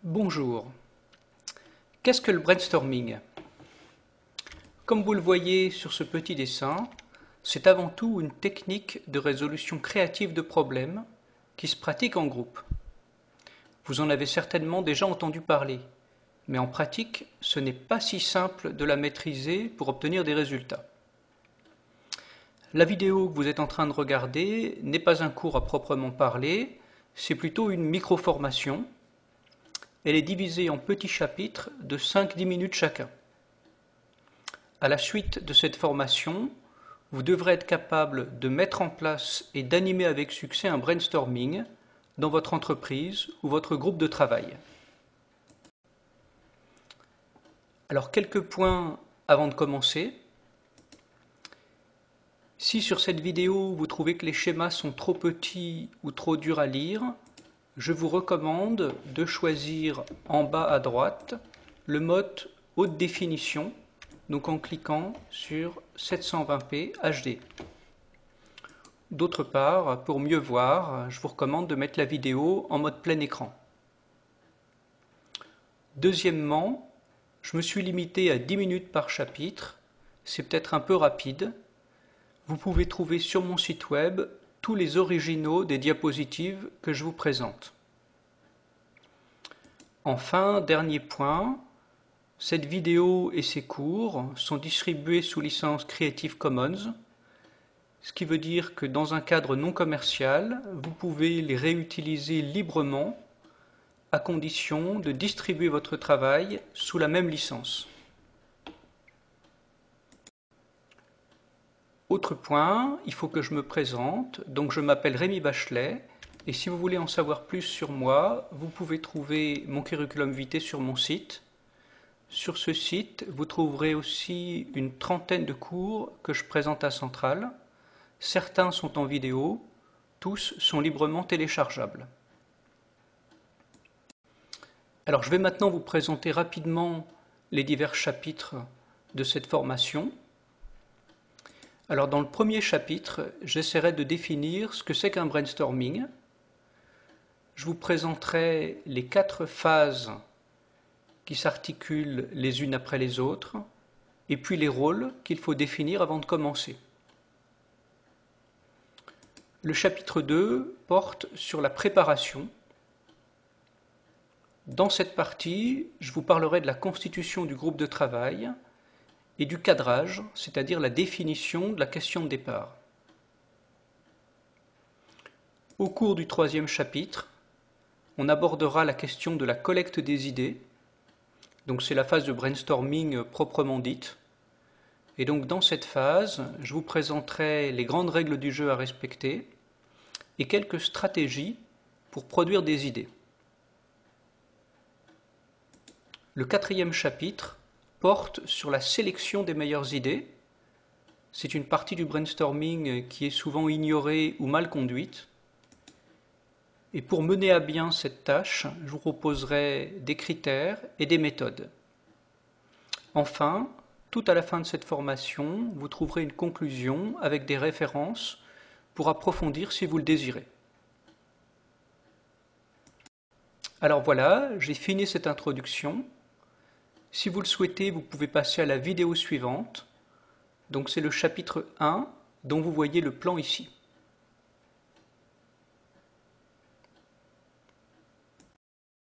Bonjour. Qu'est-ce que le brainstorming? Comme vous le voyez sur ce petit dessin, c'est avant tout une technique de résolution créative de problèmes qui se pratique en groupe. Vous en avez certainement déjà entendu parler, mais en pratique, ce n'est pas si simple de la maîtriser pour obtenir des résultats. La vidéo que vous êtes en train de regarder n'est pas un cours à proprement parler, c'est plutôt une micro-formation. Elle est divisée en petits chapitres de 5-10 minutes chacun. À la suite de cette formation, vous devrez être capable de mettre en place et d'animer avec succès un brainstorming dans votre entreprise ou votre groupe de travail. Alors, quelques points avant de commencer. Si sur cette vidéo vous trouvez que les schémas sont trop petits ou trop durs à lire, je vous recommande de choisir en bas à droite le mode haute définition, donc en cliquant sur 720p HD. D'autre part, pour mieux voir, je vous recommande de mettre la vidéo en mode plein écran. Deuxièmement, je me suis limité à 10 minutes par chapitre, c'est peut-être un peu rapide. Vous pouvez trouver sur mon site web tous les originaux des diapositives que je vous présente. Enfin, dernier point, cette vidéo et ces cours sont distribués sous licence Creative Commons, ce qui veut dire que dans un cadre non commercial, vous pouvez les réutiliser librement à condition de distribuer votre travail sous la même licence. Autre point, il faut que je me présente. Donc je m'appelle Rémi Bachelet et si vous voulez en savoir plus sur moi, vous pouvez trouver mon curriculum vitae sur mon site. Sur ce site, vous trouverez aussi une trentaine de cours que je présente à Centrale. Certains sont en vidéo, tous sont librement téléchargeables. Alors je vais maintenant vous présenter rapidement les divers chapitres de cette formation. Alors dans le premier chapitre, j'essaierai de définir ce que c'est qu'un brainstorming. Je vous présenterai les 4 phases qui s'articulent les unes après les autres, et puis les rôles qu'il faut définir avant de commencer. Le chapitre 2 porte sur la préparation. Dans cette partie, je vous parlerai de la constitution du groupe de travail et du cadrage, c'est-à-dire la définition de la question de départ. Au cours du troisième chapitre, on abordera la question de la collecte des idées. Donc c'est la phase de brainstorming proprement dite. Et donc dans cette phase, je vous présenterai les grandes règles du jeu à respecter et quelques stratégies pour produire des idées. Le quatrième chapitre porte sur la sélection des meilleures idées. C'est une partie du brainstorming qui est souvent ignorée ou mal conduite. Et pour mener à bien cette tâche, je vous proposerai des critères et des méthodes. Enfin, tout à la fin de cette formation, vous trouverez une conclusion avec des références pour approfondir si vous le désirez. Alors voilà, j'ai fini cette introduction. Si vous le souhaitez, vous pouvez passer à la vidéo suivante. Donc c'est le chapitre 1 dont vous voyez le plan ici.